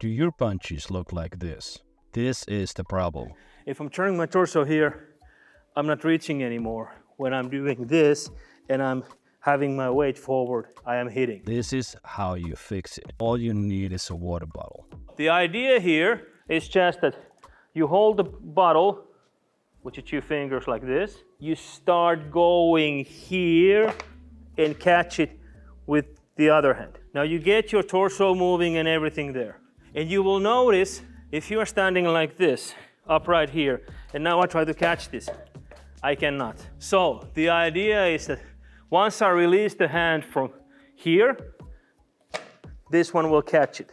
Do your punches look like this? This is the problem. If I'm turning my torso here, I'm not reaching anymore. When I'm doing this and I'm having my weight forward, I am hitting. This is how you fix it. All you need is a water bottle. The idea here is just that you hold the bottle with your two fingers like this. You start going here and catch it with the other hand. Now you get your torso moving and everything there. And you will notice if you are standing like this, upright here, and now I try to catch this, I cannot. So the idea is that once I release the hand from here, this one will catch it,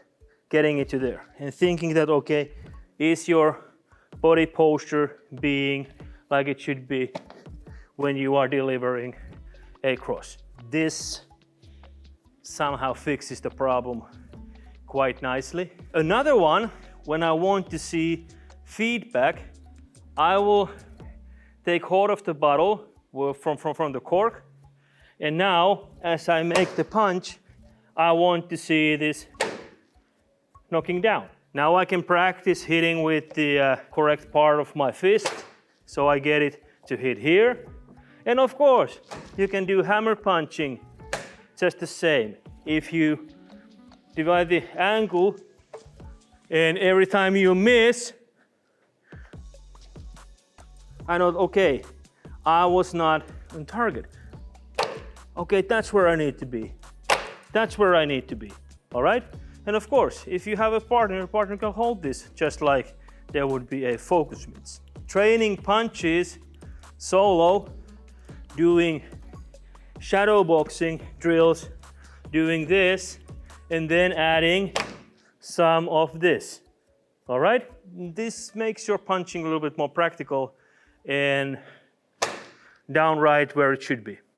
getting it to there. And thinking that, okay, is your body posture being like it should be when you are delivering a cross? This somehow fixes the problem quite nicely. Another one, when I want to see feedback, I will take hold of the bottle from the cork, and now as I make the punch, I want to see this knocking down. Now I can practice hitting with the correct part of my fist, so I get it to hit here. And of course, you can do hammer punching just the same. If you divide the angle, and every time you miss, I know, okay, I was not on target. Okay, that's where I need to be. That's where I need to be, all right? And of course, if you have a partner, your partner can hold this just like there would be a focus mitts. Training punches solo, doing shadow boxing drills, doing this, and then adding some of this, all right? This makes your punching a little bit more practical and downright where it should be.